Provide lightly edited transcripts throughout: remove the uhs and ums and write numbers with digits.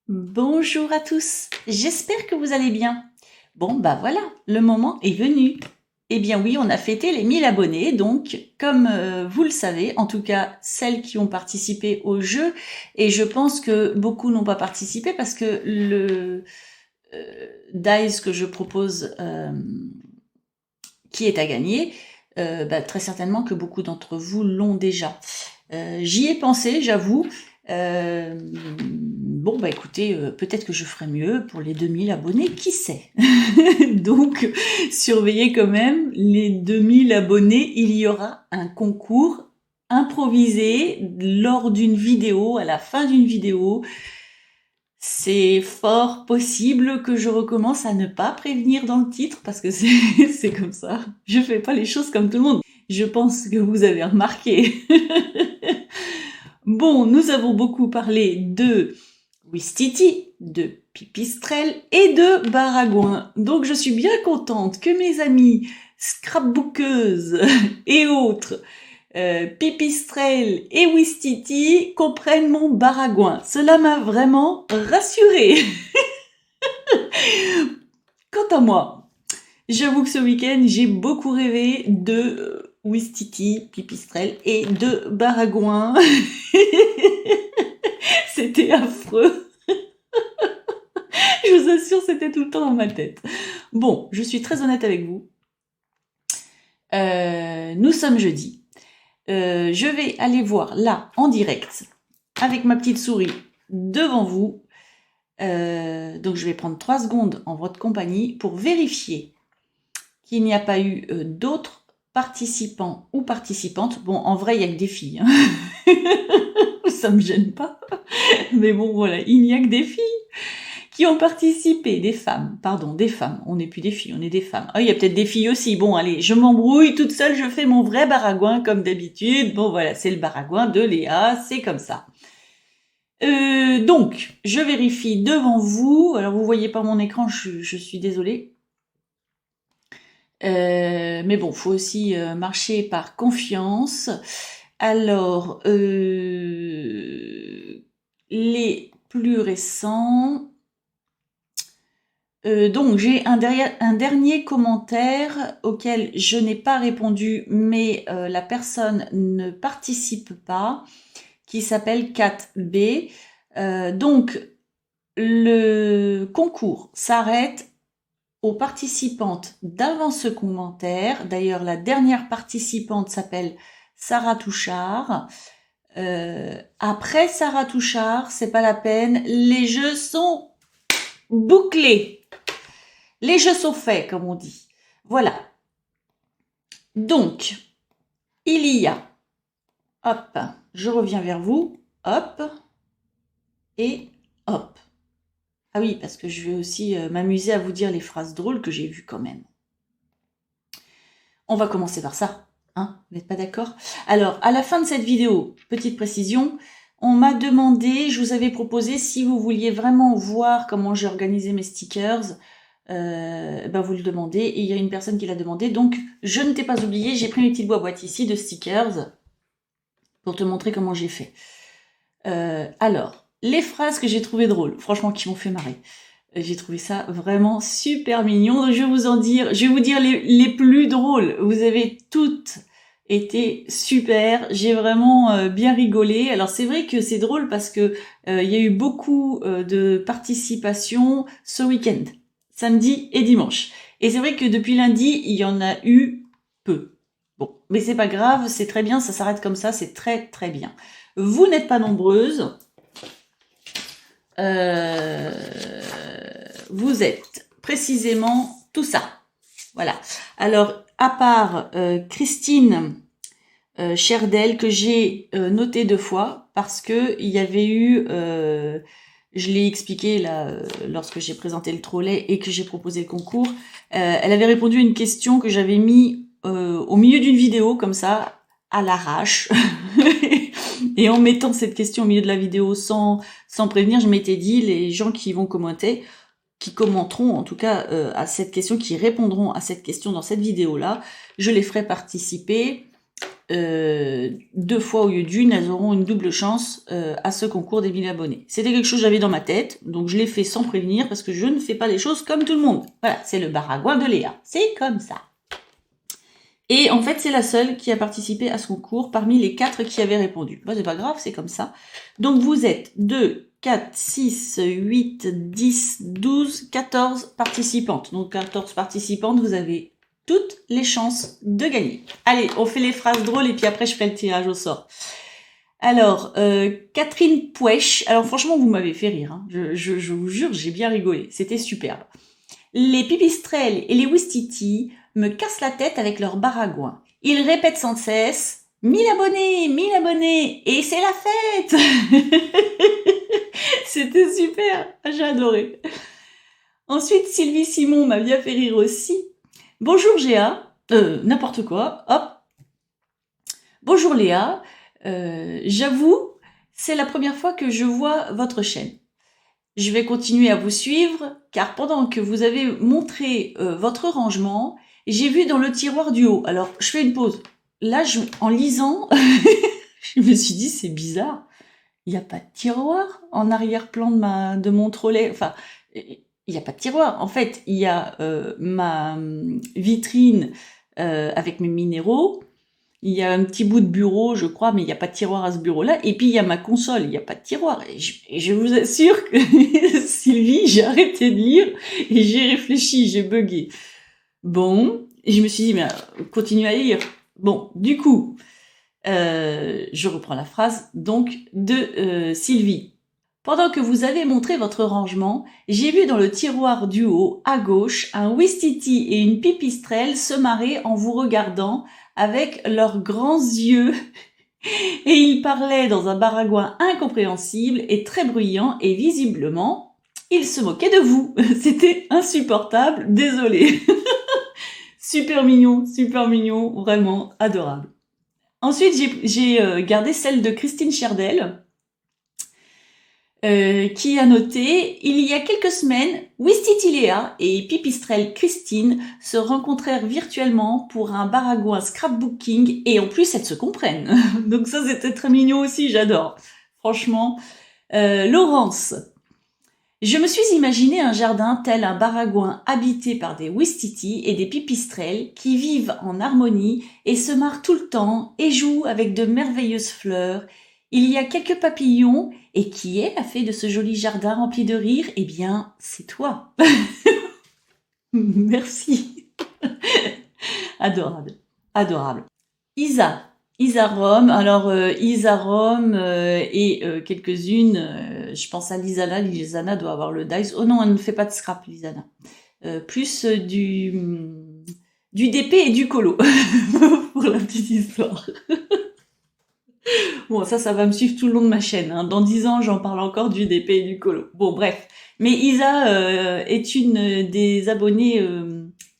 Bonjour à tous, j'espère que vous allez bien. Bon, bah voilà, le moment est venu. Eh bien oui, on a fêté les 1000 abonnés, donc comme vous le savez, en tout cas celles qui ont participé au jeu, et je pense que beaucoup n'ont pas participé parce que le dice que je propose, qui est à gagner, très certainement que beaucoup d'entre vous l'ont déjà. J'y ai pensé, j'avoue. Bon, bah écoutez, peut-être que je ferai mieux pour les 2000 abonnés, qui sait. Donc, surveillez quand même, les 2000 abonnés, il y aura un concours improvisé lors d'une vidéo, à la fin d'une vidéo. C'est fort possible que je recommence à ne pas prévenir dans le titre parce que c'est comme ça. Je fais pas les choses comme tout le monde. Je pense que vous avez remarqué. Bon, nous avons beaucoup parlé de Ouistiti, de Pipistrelle et de Baragouin. Donc je suis bien contente que mes amis scrapbookeuses et autres, Pipistrelle et Ouistiti comprennent mon Baragouin. Cela m'a vraiment rassurée. Quant à moi, j'avoue que ce week-end, j'ai beaucoup rêvé de Ouistiti, Pipistrelle et de Baragouin. C'était affreux. Je vous assure, c'était tout le temps dans ma tête. Bon, je suis très honnête avec vous. Nous sommes jeudi. Je vais aller voir là, en direct, avec ma petite souris, devant vous. Donc je vais prendre 3 secondes en votre compagnie pour vérifier qu'il n'y a pas eu d'autres participants ou participantes. Bon, en vrai, il n'y a que des filles. Hein. Ça me gêne pas. Mais bon, voilà, il n'y a que des filles qui ont participé, des femmes, on n'est plus des filles, on est des femmes. Ah, il y a peut-être des filles aussi, bon allez, je m'embrouille toute seule, je fais mon vrai baragouin comme d'habitude, bon voilà, c'est le baragouin de Léa, c'est comme ça. Donc, je vérifie devant vous, alors vous voyez pas mon écran, je suis désolée. Mais bon, faut aussi marcher par confiance. Alors, les plus récents... donc j'ai un dernier commentaire auquel je n'ai pas répondu, mais la personne ne participe pas, qui s'appelle 4B. Donc le concours s'arrête aux participantes d'avant ce commentaire. D'ailleurs, la dernière participante s'appelle Sarah Touchard. Après Sarah Touchard, c'est pas la peine, les jeux sont bouclés. Les jeux sont faits, comme on dit. Voilà. Donc, il y a, hop, je reviens vers vous, hop, et hop. Ah oui, parce que je vais aussi m'amuser à vous dire les phrases drôles que j'ai vues quand même. On va commencer par ça, hein, vous n'êtes pas d'accord? Alors, à la fin de cette vidéo, petite précision, on m'a demandé, je vous avais proposé, si vous vouliez vraiment voir comment j'ai organisé mes stickers, vous le demandez, et il y a une personne qui l'a demandé, donc je ne t'ai pas oublié, j'ai pris une petite boîte ici de stickers pour te montrer comment j'ai fait. Alors, les phrases que j'ai trouvées drôles, franchement qui m'ont fait marrer, j'ai trouvé ça vraiment super mignon, donc je vais vous dire les plus drôles, vous avez toutes été super, j'ai vraiment bien rigolé. Alors c'est vrai que c'est drôle parce que il y a eu beaucoup de participation ce week-end, samedi et dimanche. Et c'est vrai que depuis lundi, il y en a eu peu. Bon, mais c'est pas grave, c'est très bien, ça s'arrête comme ça, c'est très très bien. Vous n'êtes pas nombreuses. Vous êtes précisément tout ça. Voilà. Alors, à part Christine Cherdel, que j'ai noté 2 fois, parce que il y avait eu... je l'ai expliqué là lorsque j'ai présenté le trolley et que j'ai proposé le concours. Elle avait répondu à une question que j'avais mis au milieu d'une vidéo comme ça, à l'arrache. Et en mettant cette question au milieu de la vidéo sans prévenir, je m'étais dit, les gens qui vont commenter, qui commenteront en tout cas à cette question, qui répondront à cette question dans cette vidéo-là, je les ferai participer 2 fois au lieu d'une, elles auront une double chance à ce concours des 1000 abonnés. C'était quelque chose que j'avais dans ma tête, donc je l'ai fait sans prévenir parce que je ne fais pas les choses comme tout le monde. Voilà, c'est le baragouin de Léa. C'est comme ça. Et en fait, c'est la seule qui a participé à ce concours parmi les 4 qui avaient répondu. Bah, c'est pas grave, c'est comme ça. Donc vous êtes 2, 4, 6, 8, 10, 12, 14 participantes. Donc 14 participantes, vous avez toutes les chances de gagner. Allez, on fait les phrases drôles et puis après je ferai le tirage au sort. Alors, Catherine Pouèche. Alors franchement, vous m'avez fait rire. Hein. Je vous jure, j'ai bien rigolé. C'était superbe. Les pipistrelles et les ouistiti me cassent la tête avec leur baragouin. Ils répètent sans cesse « 1000 abonnés, 1000 abonnés, et c'est la fête !» C'était super, j'ai adoré. Ensuite, Sylvie Simon m'a bien fait rire aussi. « Bonjour Géa, n'importe quoi, hop. Bonjour Léa, j'avoue, c'est la première fois que je vois votre chaîne. Je vais continuer à vous suivre, car pendant que vous avez montré votre rangement, j'ai vu dans le tiroir du haut. Alors, je fais une pause. Là, en lisant, je me suis dit, c'est bizarre. Il n'y a pas de tiroir en arrière-plan de mon trolley. Enfin, il n'y a pas de tiroir. En fait, il y a ma vitrine avec mes minéraux. Il y a un petit bout de bureau, je crois, mais il n'y a pas de tiroir à ce bureau-là. Et puis, il y a ma console, il n'y a pas de tiroir. Et je vous assure que, Sylvie, j'ai arrêté de lire et j'ai réfléchi, j'ai bugué. Bon, et je me suis dit, mais continue à lire. Bon, du coup, je reprends la phrase, donc, de Sylvie. Pendant que vous avez montré votre rangement, j'ai vu dans le tiroir du haut, à gauche, un ouistiti et une pipistrelle se marrer en vous regardant avec leurs grands yeux. Et ils parlaient dans un baragouin incompréhensible et très bruyant et visiblement, ils se moquaient de vous. C'était insupportable, désolé. Super mignon, vraiment adorable. Ensuite, j'ai gardé celle de Christine Cherdel, qui a noté « Il y a quelques semaines, Ouistiti Léa et Pipistrelle Christine se rencontrèrent virtuellement pour un baragouin scrapbooking et en plus, elles se comprennent. » Donc ça, c'était très mignon aussi, j'adore. Franchement. Laurence. Je me suis imaginé un jardin tel un baragouin habité par des ouistiti et des pipistrelles qui vivent en harmonie et se marrent tout le temps et jouent avec de merveilleuses fleurs. Il y a quelques papillons, et qui est la fée de ce joli jardin rempli de rire? Eh bien, c'est toi. Merci. Adorable, adorable. Isa Rome. Alors, Isa Rome et quelques-unes, je pense à Lisana. Lisana doit avoir le dice. Oh non, elle ne fait pas de scrap, Lisana. Plus du DP et du colo, pour la petite histoire. Bon, ça va me suivre tout le long de ma chaîne. Hein. Dans 10 ans, j'en parle encore du DP et du colo. Bon, bref. Mais Isa est une des abonnées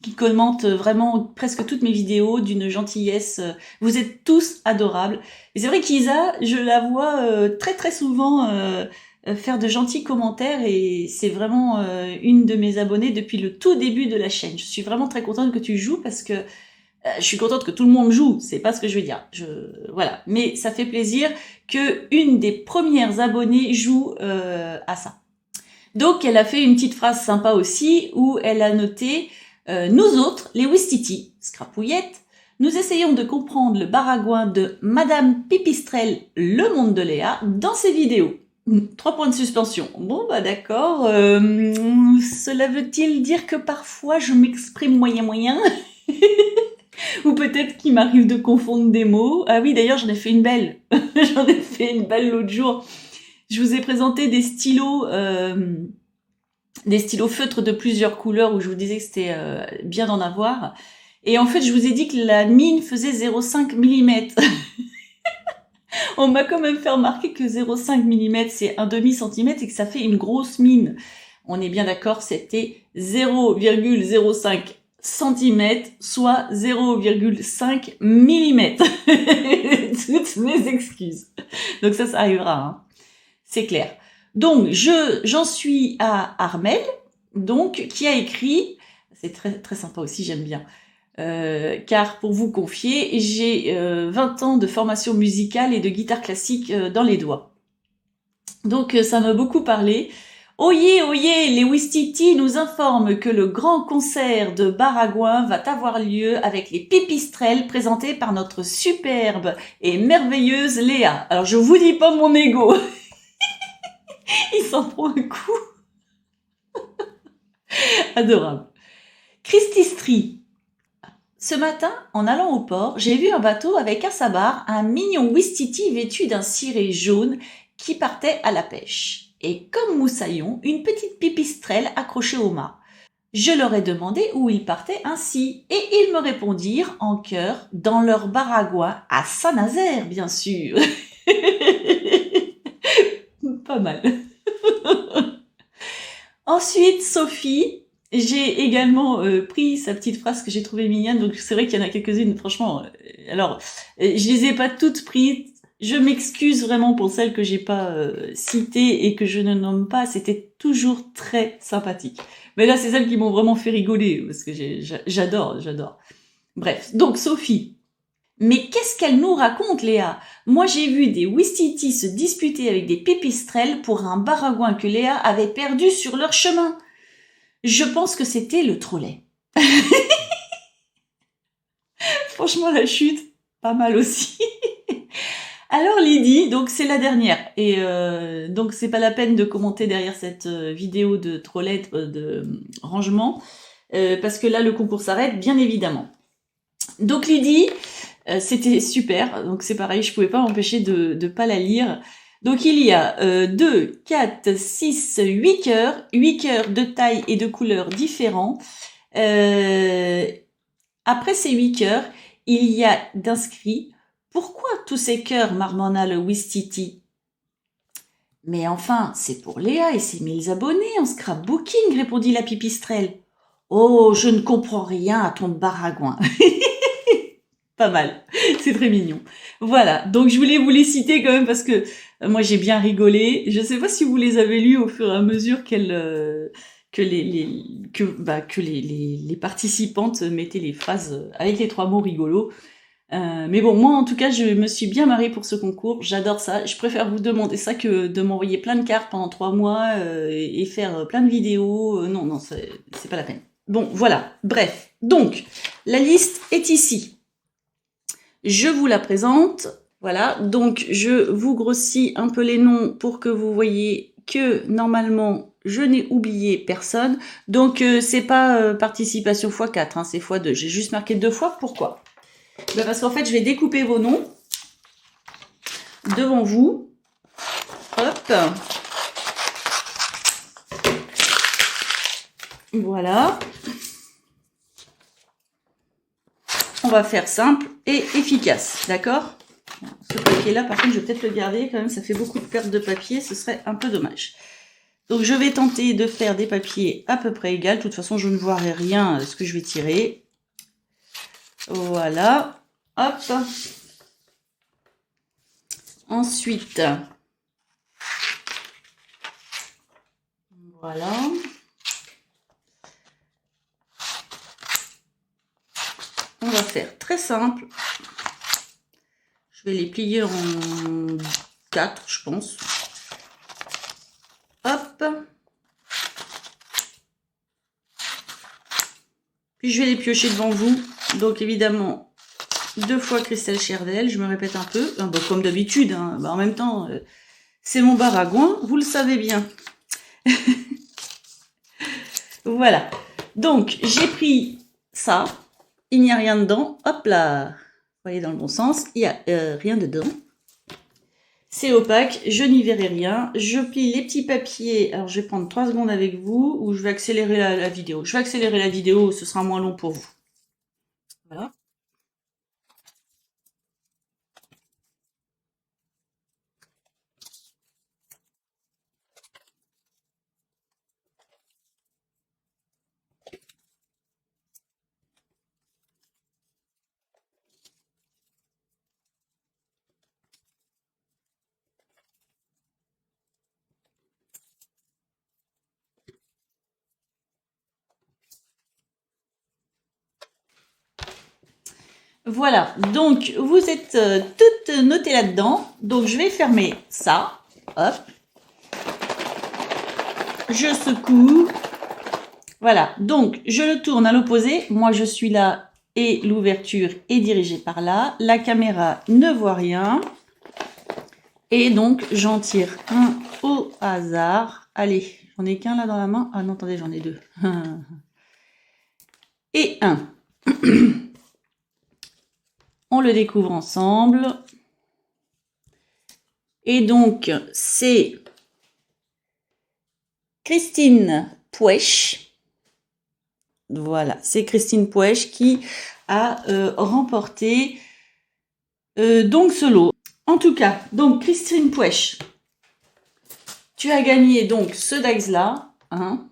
qui commente vraiment presque toutes mes vidéos d'une gentillesse. Vous êtes tous adorables. Et c'est vrai qu'Isa, je la vois très très souvent faire de gentils commentaires et c'est vraiment une de mes abonnées depuis le tout début de la chaîne. Je suis vraiment très contente que tu joues parce que je suis contente que tout le monde joue, c'est pas ce que je veux dire. Voilà, mais ça fait plaisir que une des premières abonnées joue à ça. Donc, elle a fait une petite phrase sympa aussi où elle a noté nous autres, les ouistiti, scrapouillettes, nous essayons de comprendre le baragouin de Madame Pipistrelle, le monde de Léa, dans ses vidéos. 3 points de suspension. Bon, bah d'accord. Cela veut-il dire que parfois je m'exprime moyen ou peut-être qu'il m'arrive de confondre des mots. Ah oui, d'ailleurs, j'en ai fait une belle. J'en ai fait une belle l'autre jour. Je vous ai présenté des stylos feutres de plusieurs couleurs où je vous disais que c'était bien d'en avoir. Et en fait, je vous ai dit que la mine faisait 0,5 mm. On m'a quand même fait remarquer que 0,5 mm, c'est un demi-centimètre et que ça fait une grosse mine. On est bien d'accord, c'était 0,05 cm, soit 0,5 mm. Toutes mes excuses. Donc ça arrivera, hein. C'est clair. Donc, j'en suis à Armel, donc, qui a écrit, c'est très, très sympa aussi, j'aime bien. car pour vous confier, j'ai 20 ans de formation musicale et de guitare classique dans les doigts. Donc ça m'a beaucoup parlé. Oyez, oyez, les Ouistiti nous informent que le grand concert de Baragouin va avoir lieu avec les Pipistrelles présentés par notre superbe et merveilleuse Léa. Alors je vous dis pas mon ego, il s'en prend un coup. Adorable. Christistri. Ce matin, en allant au port, j'ai vu un bateau avec à sa barre un mignon Ouistiti vêtu d'un ciré jaune qui partait à la pêche. Et comme moussaillon, une petite pipistrelle accrochée au mât. Je leur ai demandé où ils partaient ainsi, et ils me répondirent en chœur, dans leur baragouin, à Saint-Nazaire, bien sûr. Pas mal. Ensuite, Sophie, j'ai également pris sa petite phrase que j'ai trouvée mignonne, donc c'est vrai qu'il y en a quelques-unes, franchement. Alors, je les ai pas toutes prises. Je m'excuse vraiment pour celles que j'ai pas citées et que je ne nomme pas. C'était toujours très sympathique. Mais là, c'est celles qui m'ont vraiment fait rigoler parce que j'adore. Bref, donc Sophie. Mais qu'est-ce qu'elle nous raconte, Léa? Moi, j'ai vu des Ouistiti se disputer avec des pipistrelles pour un baragouin que Léa avait perdu sur leur chemin. Je pense que c'était le Trolley. Franchement, la chute, pas mal aussi. Alors Lydie, donc c'est la dernière, et donc c'est pas la peine de commenter derrière cette vidéo de Trolley de rangement, parce que là le concours s'arrête, bien évidemment. Donc Lydie, c'était super, donc c'est pareil, je pouvais pas m'empêcher de pas la lire. Donc il y a 2, 4, 6, 8 cœurs de taille et de couleurs différents. Après ces 8 cœurs, il y a d'inscrits. Pourquoi tous ces cœurs, marmonna le Ouistiti? Mais enfin, c'est pour Léa et ses 1000 abonnés en scrapbooking, répondit la pipistrelle. Oh, je ne comprends rien à ton baragouin. Pas mal, c'est très mignon. Voilà, donc je voulais vous les citer quand même parce que moi j'ai bien rigolé. Je ne sais pas si vous les avez lus au fur et à mesure que les participantes mettaient les phrases avec les 3 mots rigolos. Mais bon, moi en tout cas, je me suis bien marrée pour ce concours. J'adore ça. Je préfère vous demander ça que de m'envoyer plein de cartes pendant 3 mois et faire plein de vidéos. Non, c'est pas la peine. Bon, voilà. Bref. Donc, la liste est ici. Je vous la présente. Voilà. Donc, je vous grossis un peu les noms pour que vous voyez que normalement, je n'ai oublié personne. Donc, c'est pas participation x4, hein, c'est x2. J'ai juste marqué 2 fois. Pourquoi? Parce qu'en fait, je vais découper vos noms devant vous. Hop. Voilà. On va faire simple et efficace, d'accord? Ce papier-là, par contre, je vais peut-être le garder quand même. Ça fait beaucoup de pertes de papier. Ce serait un peu dommage. Donc, je vais tenter de faire des papiers à peu près égaux. De toute façon, je ne verrai rien de ce que je vais tirer. Voilà. Hop. Ensuite, voilà. On va faire très simple. Je vais les plier en 4, je pense. Hop. Puis je vais les piocher devant vous. Donc évidemment, 2 fois Christelle Cherdel. Je me répète un peu. Bon, comme d'habitude. Hein. En même temps, c'est mon baragouin. Vous le savez bien. Voilà. Donc, j'ai pris ça. Il n'y a rien dedans. Hop là. Vous voyez dans le bon sens. Il n'y a rien dedans. C'est opaque. Je n'y verrai rien. Je plie les petits papiers. Alors, je vais prendre 3 secondes avec vous ou je vais accélérer la vidéo. Je vais accélérer la vidéo. Ce sera moins long pour vous. Voilà. Voilà, donc vous êtes toutes notées là-dedans. Donc je vais fermer ça. Hop. Je secoue. Voilà, donc je le tourne à l'opposé. Moi je suis là et l'ouverture est dirigée par là. La caméra ne voit rien. Et donc j'en tire un au hasard. Allez, j'en ai qu'un là dans la main. Ah non, attendez, j'en ai deux. Et un. On le découvre ensemble. Et donc, c'est Christine Puech. Voilà, c'est Christine Puech qui a remporté donc ce lot. En tout cas, donc Christine Puech, tu as gagné donc ce dice là. Hein.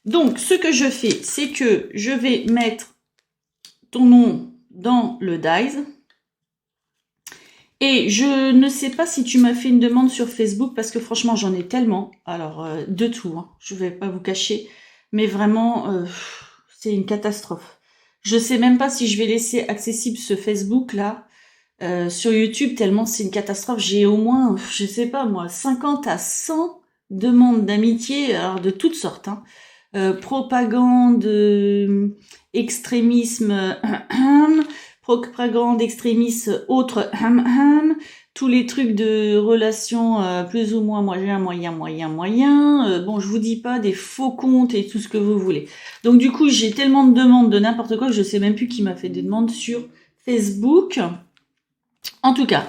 Donc, ce que je fais, c'est que je vais mettre ton nom dans le dice. Et je ne sais pas si tu m'as fait une demande sur Facebook, parce que franchement, j'en ai tellement. Alors, de tout, hein, je ne vais pas vous cacher. Mais vraiment, c'est une catastrophe. Je ne sais même pas si je vais laisser accessible ce Facebook-là sur YouTube, tellement c'est une catastrophe. J'ai au moins, je ne sais pas moi, 50 à 100 demandes d'amitié, alors de toutes sortes. Hein. Propagande, extrémisme... propagande extrémiste, autre, tous les trucs de relations plus ou moins moyen. Bon, je vous dis pas des faux comptes et tout ce que vous voulez. Donc du coup, j'ai tellement de demandes de n'importe quoi que je sais même plus qui m'a fait des demandes sur Facebook. En tout cas,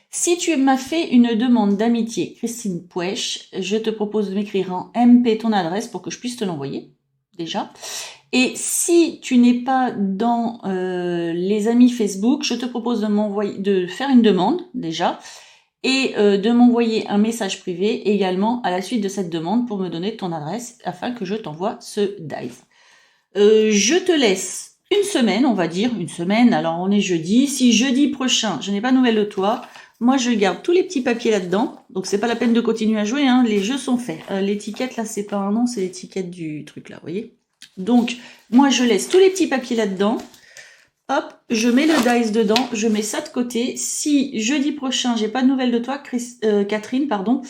si tu m'as fait une demande d'amitié, Christine Puech, je te propose de m'écrire en MP ton adresse pour que je puisse te l'envoyer, déjà. Et si tu n'es pas dans les amis Facebook, je te propose de faire une demande déjà et de m'envoyer un message privé également à la suite de cette demande pour me donner ton adresse afin que je t'envoie ce dice. Je te laisse une semaine, on va dire, une semaine, alors on est jeudi. Si jeudi prochain, je n'ai pas de nouvelles de toi, moi je garde tous les petits papiers là-dedans, donc c'est pas la peine de continuer à jouer, hein, les jeux sont faits. L'étiquette là, c'est pas un nom, c'est l'étiquette du truc là, vous voyez. Donc, moi, je laisse tous les petits papiers là-dedans. Hop, je mets le dice dedans, je mets ça de côté. Si jeudi prochain, j'ai pas de nouvelles de toi, Catherine, pardon,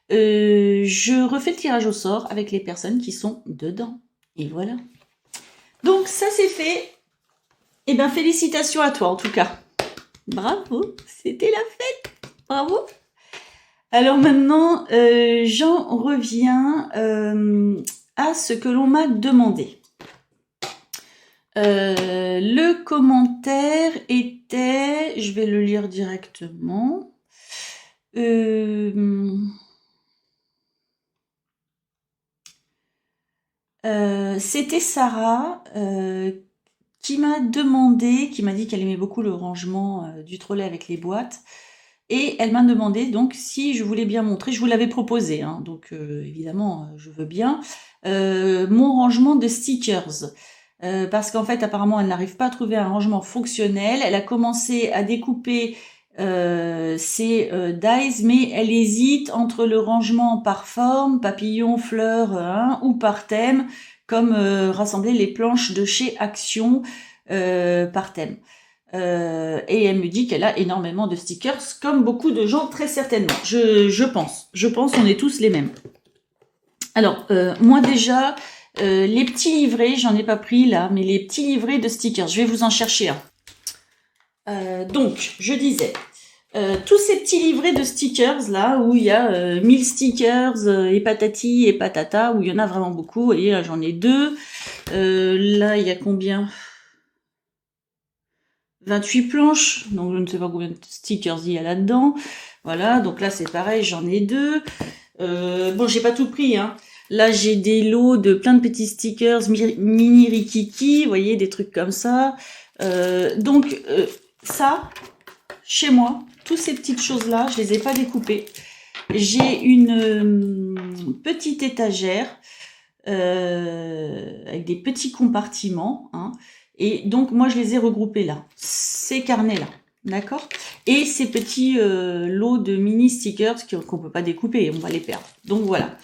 je refais le tirage au sort avec les personnes qui sont dedans. Et voilà. Donc, ça, c'est fait. Eh bien, félicitations à toi, en tout cas. Bravo, c'était la fête. Bravo. Alors maintenant, j'en reviens à ce que l'on m'a demandé. Le commentaire était, je vais le lire directement. C'était Sarah qui m'a demandé, qui m'a dit qu'elle aimait beaucoup le rangement du trolley avec les boîtes. Et elle m'a demandé donc si je voulais bien montrer, je vous l'avais proposé, hein, donc évidemment je veux bien, mon rangement de stickers. Parce qu'en fait apparemment elle n'arrive pas à trouver un rangement fonctionnel. Elle a commencé à découper ses dies, mais elle hésite entre le rangement par forme, papillon, fleur, ou par thème, comme rassembler les planches de chez Action par thème. Et elle me dit qu'elle a énormément de stickers, comme beaucoup de gens, très certainement. Je pense, on est tous les mêmes. Alors, moi déjà, les petits livrets, j'en ai pas pris là, mais les petits livrets de stickers, je vais vous en chercher un. Donc, je disais, tous ces petits livrets de stickers là, où il y a 1000 stickers, et patati et patata, où il y en a vraiment beaucoup. Vous voyez, là j'en ai deux. Là, il y a combien ? 28 planches, donc je ne sais pas combien de stickers il y a là-dedans. Voilà, donc là c'est pareil, j'en ai deux. Bon, j'ai pas tout pris, hein. Là, j'ai des lots de plein de petits stickers mini rikiki, vous voyez, des trucs comme ça. Donc, ça, chez moi, toutes ces petites choses-là, je les ai pas découpées. J'ai une petite étagère avec des petits compartiments, hein. Et donc, moi, je les ai regroupés là. Ces carnets-là. D'accord? Et ces petits lots de mini stickers qu'on ne peut pas découper. On va les perdre. Donc, voilà.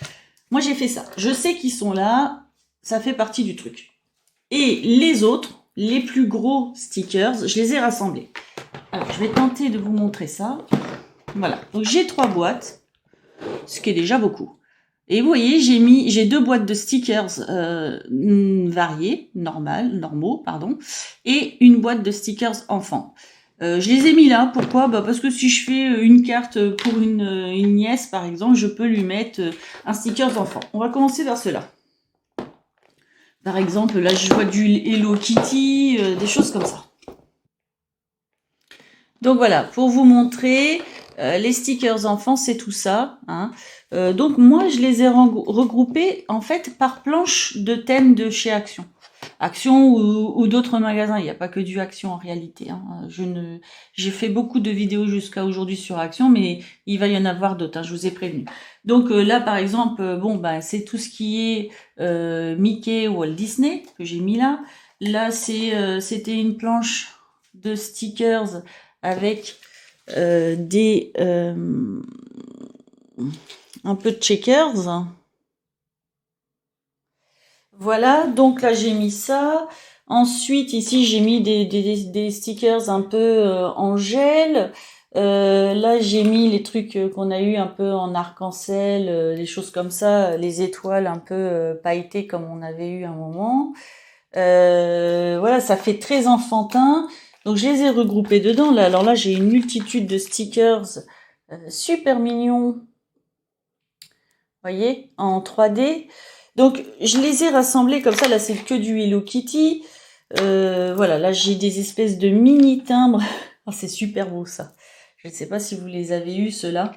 Moi, j'ai fait ça. Je sais qu'ils sont là. Ça fait partie du truc. Et les autres, les plus gros stickers, je les ai rassemblés. Alors, je vais tenter de vous montrer ça. Voilà, donc j'ai 3 boîtes, ce qui est déjà beaucoup. Et vous voyez, j'ai 2 boîtes de stickers variés, normaux, pardon, et une boîte de stickers enfants. Je les ai mis là, pourquoi? Parce que si je fais une carte pour une nièce, par exemple, je peux lui mettre un stickers enfant. On va commencer par cela. Par exemple, là, je vois du Hello Kitty, des choses comme ça. Donc voilà, pour vous montrer, les stickers enfants, c'est tout ça. Hein. Donc moi, je les ai regroupés en fait par planche de thème de chez Action. Action ou d'autres magasins, il n'y a pas que du Action en réalité. Hein. J'ai fait beaucoup de vidéos jusqu'à aujourd'hui sur Action, mais il va y en avoir d'autres, hein, je vous ai prévenu. Donc là, par exemple, c'est tout ce qui est Mickey ou Walt Disney que j'ai mis là. Là, c'était une planche de stickers avec un peu de checkers. Voilà, donc là j'ai mis ça. Ensuite ici j'ai mis des stickers un peu en gel. Là j'ai mis les trucs qu'on a eu un peu en arc-en-ciel, des choses comme ça, les étoiles un peu pailletées comme on avait eu un moment. Voilà, ça fait très enfantin. Donc je les ai regroupés dedans. Là, alors là j'ai une multitude de stickers super mignons. Vous voyez, en 3D. Donc, je les ai rassemblés comme ça. Là, c'est que du Hello Kitty. Voilà, là, j'ai des espèces de mini timbres. Oh, c'est super beau, ça. Je ne sais pas si vous les avez eus, ceux-là.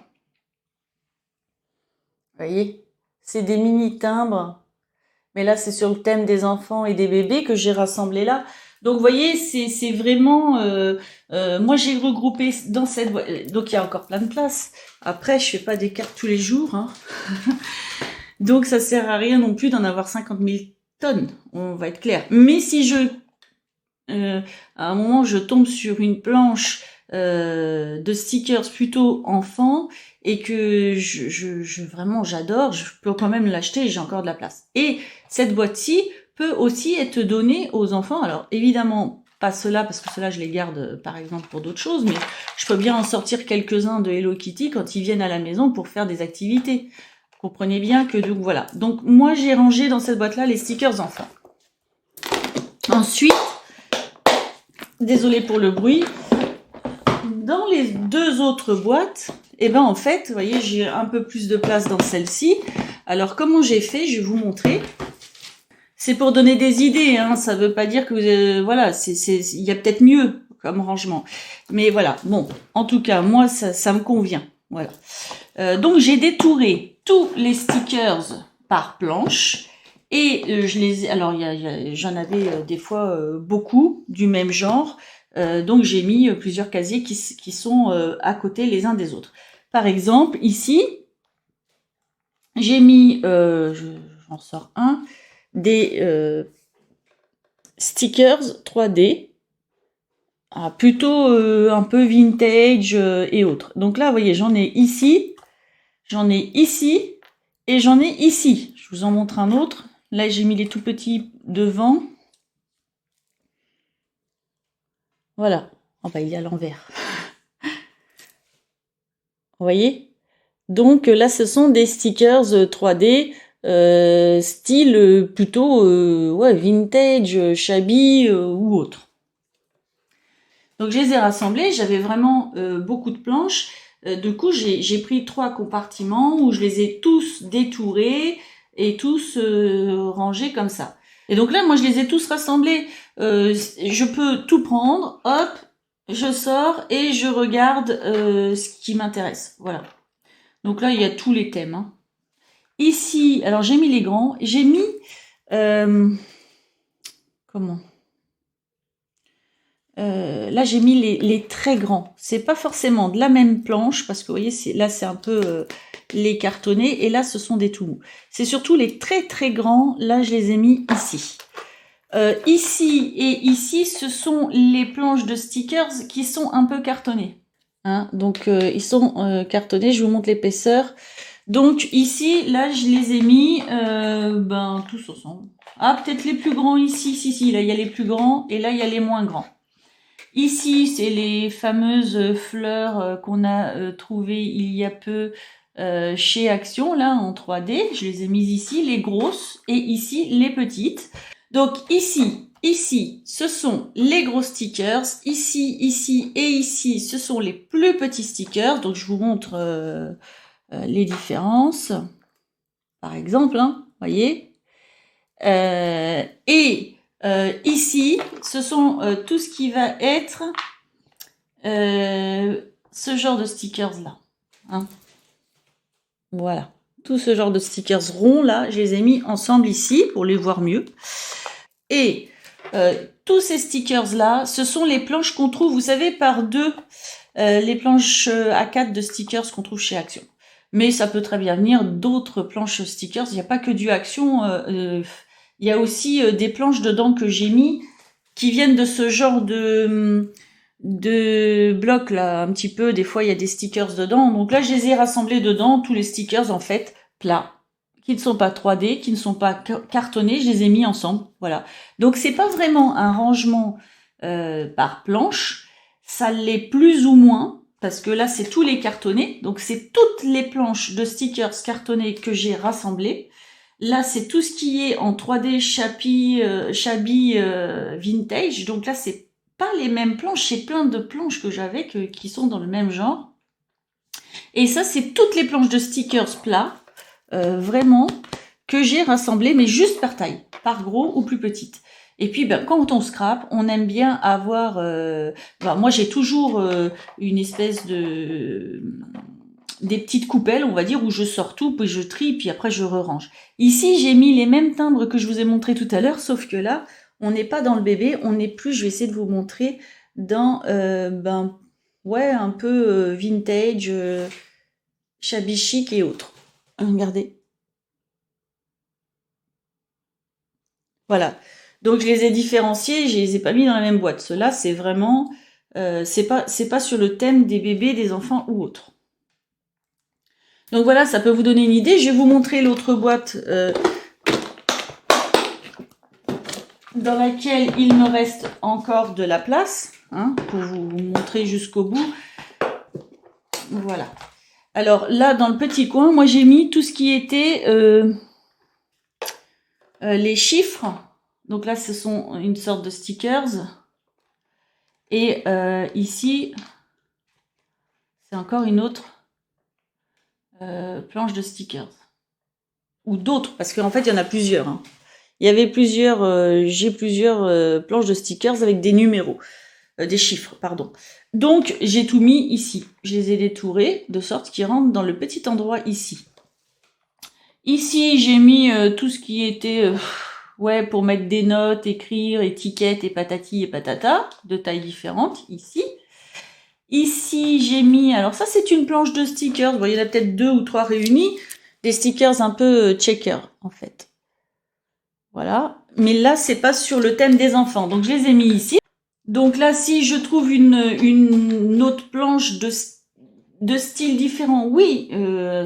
Vous voyez, c'est des mini timbres. Mais là, c'est sur le thème des enfants et des bébés que j'ai rassemblé là. Donc, vous voyez, c'est vraiment... moi, j'ai regroupé dans cette boîte. Donc, il y a encore plein de place. Après, je fais pas des cartes tous les jours. Hein. Donc, ça sert à rien non plus d'en avoir 50 000 tonnes. On va être clair. Mais si à un moment, je tombe sur une planche de stickers plutôt enfants et que vraiment j'adore, je peux quand même l'acheter, j'ai encore de la place. Et cette boîte-ci peut aussi être donnée aux enfants. Alors évidemment pas ceux-là parce que ceux-là je les garde par exemple pour d'autres choses, mais je peux bien en sortir quelques-uns de Hello Kitty quand ils viennent à la maison pour faire des activités. Vous comprenez bien que donc voilà. Donc moi j'ai rangé dans cette boîte-là les stickers enfants. Ensuite, désolé pour le bruit. Dans les 2 autres boîtes, en fait, vous voyez, j'ai un peu plus de place dans celle-ci. Alors, comment j'ai fait? Je vais vous montrer. C'est pour donner des idées, hein. Ça veut pas dire que voilà, il y a peut-être mieux comme rangement. Mais voilà, bon, en tout cas, moi, ça me convient. Voilà. Donc, j'ai détouré tous les stickers par planche. Et j'en avais des fois beaucoup du même genre. Donc j'ai mis plusieurs casiers qui sont à côté les uns des autres. Par exemple, ici, j'ai mis, j'en sors un, des stickers 3D, plutôt un peu vintage et autres. Donc là, vous voyez, j'en ai ici et j'en ai ici. Je vous en montre un autre. Là, j'ai mis les tout petits devant. Voilà. Oh bah, il est à l'envers. Vous voyez? Donc là, ce sont des stickers 3D style plutôt vintage, shabby ou autre. Donc je les ai rassemblés. J'avais vraiment beaucoup de planches. Du coup, j'ai pris 3 compartiments où je les ai tous détourés et tous rangés comme ça. Et donc là, moi, je les ai tous rassemblés. Je peux tout prendre, hop, je sors et je regarde ce qui m'intéresse. Voilà. Donc là, il y a tous les thèmes. Hein. Ici, alors j'ai mis les grands. J'ai mis... comment là, j'ai mis les très grands. C'est pas forcément de la même planche, parce que vous voyez, là, c'est un peu les cartonnés, et là, ce sont des tout mous. C'est surtout les très très grands. Là, je les ai mis ici. Ici et ici, ce sont les planches de stickers qui sont un peu cartonnées. Hein, donc, ils sont cartonnés. Je vous montre l'épaisseur. Donc ici, là, je les ai mis tous ensemble. Ah, peut-être les plus grands ici, si, là, il y a les plus grands, et là, il y a les moins grands. Ici, c'est les fameuses fleurs qu'on a trouvées il y a peu chez Action, là, en 3D. Je les ai mises ici, les grosses, et ici, les petites. Donc ici, ce sont les gros stickers. Ici, ici et ici, ce sont les plus petits stickers. Donc, je vous montre les différences. Par exemple, hein, voyez. Ici, ce sont tout ce qui va être ce genre de stickers là. Hein. Voilà. Tout ce genre de stickers ronds là, je les ai mis ensemble ici pour les voir mieux. Et tous ces stickers là, ce sont les planches qu'on trouve, vous savez, par deux, les planches A4 de stickers qu'on trouve chez Action. Mais ça peut très bien venir d'autres planches stickers. Il n'y a pas que du Action. Il y a aussi des planches dedans que j'ai mis qui viennent de ce genre de blocs là, un petit peu. Des fois, il y a des stickers dedans. Donc là, je les ai rassemblés dedans, tous les stickers en fait plats, qui ne sont pas 3D, qui ne sont pas cartonnés. Je les ai mis ensemble. Voilà. Donc c'est pas vraiment un rangement par planche. Ça l'est plus ou moins. Parce que là, c'est tous les cartonnés. Donc, c'est toutes les planches de stickers cartonnés que j'ai rassemblées. Là, c'est tout ce qui est en 3D Shabby Vintage. Donc là, c'est pas les mêmes planches. C'est plein de planches que j'avais qui sont dans le même genre. Et ça, c'est toutes les planches de stickers plats, vraiment, que j'ai rassemblées, mais juste par taille, par gros ou plus petite. Et puis, quand on scrape, on aime bien avoir... moi, j'ai toujours une espèce des petites coupelles, on va dire, où je sors tout, puis je trie, puis après, je re-range. Ici, j'ai mis les mêmes timbres que je vous ai montré tout à l'heure, sauf que là, on n'est pas dans le bébé, on n'est plus, je vais essayer de vous montrer, dans, un peu vintage, shabby chic et autres. Regardez. Voilà. Donc je les ai différenciés, je les ai pas mis dans la même boîte. Ceux-là, c'est vraiment, c'est pas sur le thème des bébés, des enfants ou autres. Donc voilà, ça peut vous donner une idée. Je vais vous montrer l'autre boîte dans laquelle il me reste encore de la place, hein, pour vous montrer jusqu'au bout. Voilà. Alors là, dans le petit coin, moi j'ai mis tout ce qui était les chiffres. Donc là, ce sont une sorte de stickers. Et ici, c'est encore une autre planche de stickers. Ou d'autres, parce qu'en fait, il y en a plusieurs. Hein. Il y avait plusieurs, j'ai plusieurs planches de stickers avec des numéros, des chiffres, pardon. Donc, j'ai tout mis ici. Je les ai détourés de sorte qu'ils rentrent dans le petit endroit ici. Ici, j'ai mis tout ce qui était... pour mettre des notes, écrire, étiquettes et patati et patata, de tailles différentes, ici. Ici, j'ai mis, alors ça c'est une planche de stickers, vous voyez, il y en a peut-être 2 ou 3 réunis, des stickers un peu checker, en fait. Voilà, mais là, c'est pas sur le thème des enfants, donc je les ai mis ici. Donc là, si je trouve une autre planche de style différent, oui,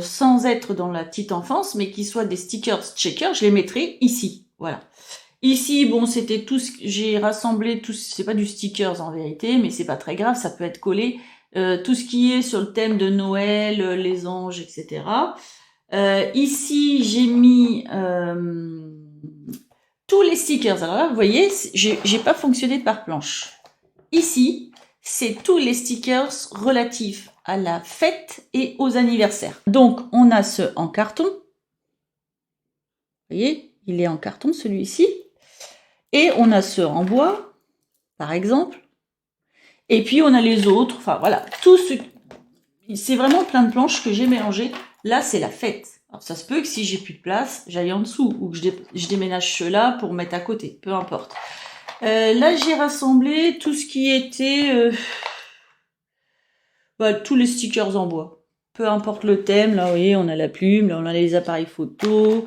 sans être dans la petite enfance, mais qui soit des stickers checker, je les mettrai ici, voilà. Ici, bon, c'était tout ce que j'ai rassemblé, c'est pas du stickers en vérité, mais c'est pas très grave, ça peut être collé. Tout ce qui est sur le thème de Noël, les anges, etc. Ici, j'ai mis tous les stickers. Alors là, vous voyez, j'ai pas fonctionné par planche. Ici, c'est tous les stickers relatifs à la fête et aux anniversaires. Donc, on a ce en carton. Vous voyez, il est en carton, celui-ci. Et on a ceux en bois, par exemple. Et puis, on a les autres. Enfin, voilà. C'est vraiment plein de planches que j'ai mélangées. Là, c'est la fête. Alors, ça se peut que si j'ai plus de place, j'aille en dessous. Ou que je déménage ceux-là pour mettre à côté. Peu importe. Là, j'ai rassemblé tout ce qui était... tous les stickers en bois. Peu importe le thème. Là, vous voyez, on a la plume. Là, on a les appareils photo.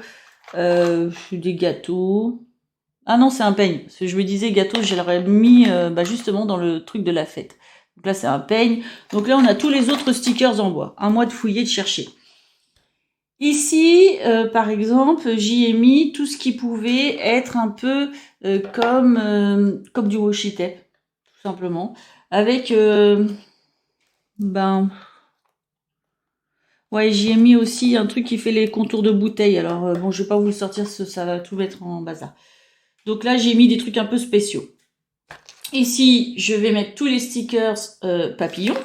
Des gâteaux... Ah non, c'est un peigne. Parce que je me disais gâteau, je l'aurais mis justement dans le truc de la fête. Donc là, c'est un peigne. Donc là, on a tous les autres stickers en bois. À moi de fouiller, de chercher. Ici, par exemple, j'y ai mis tout ce qui pouvait être un peu comme du washi tape, tout simplement, avec ben ouais, j'y ai mis aussi un truc qui fait les contours de bouteille. Alors bon, je vais pas vous le sortir, ça va tout mettre en bazar. Donc là, j'ai mis des trucs un peu spéciaux. Ici, je vais mettre tous les stickers papillons.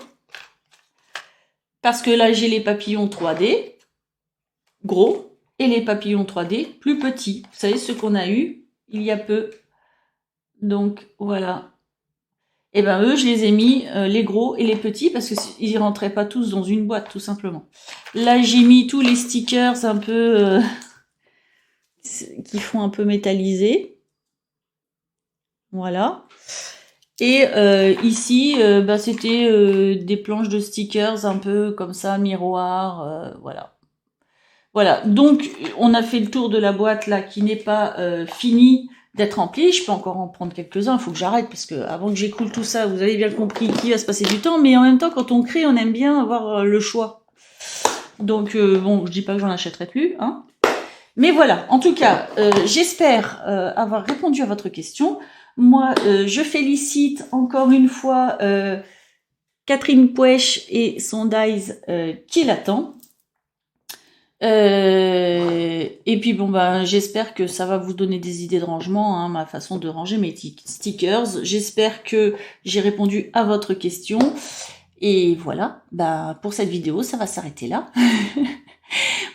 Parce que là, j'ai les papillons 3D, gros, et les papillons 3D, plus petits. Vous savez, ceux qu'on a eu il y a peu. Donc, voilà. Et ben eux, je les ai mis, les gros et les petits, parce qu'ils ne rentraient pas tous dans une boîte, tout simplement. Là, j'ai mis tous les stickers un peu... qui font un peu métallisé. Voilà. Et ici, bah, c'était des planches de stickers un peu comme ça, miroir, voilà. Voilà, donc on a fait le tour de la boîte là qui n'est pas finie d'être remplie. Je peux encore en prendre quelques-uns, il faut que j'arrête parce que avant que j'écoule tout ça, vous avez bien compris qu'il va se passer du temps, mais en même temps quand on crée, on aime bien avoir le choix. Donc bon, je dis pas que j'en achèterai plus, hein. Mais voilà, en tout cas, j'espère avoir répondu à votre question. Moi, je félicite encore une fois Catherine Pouèche et son Dies qui l'attend. Et puis bon ben j'espère que ça va vous donner des idées de rangement, hein, ma façon de ranger mes stickers. J'espère que j'ai répondu à votre question. Et voilà, bah pour cette vidéo, ça va s'arrêter là.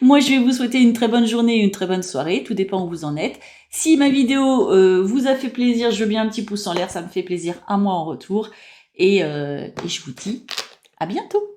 Moi, je vais vous souhaiter une très bonne journée et une très bonne soirée, tout dépend où vous en êtes. Si ma vidéo vous a fait plaisir, je veux bien un petit pouce en l'air, ça me fait plaisir à moi en retour. Et je vous dis à bientôt.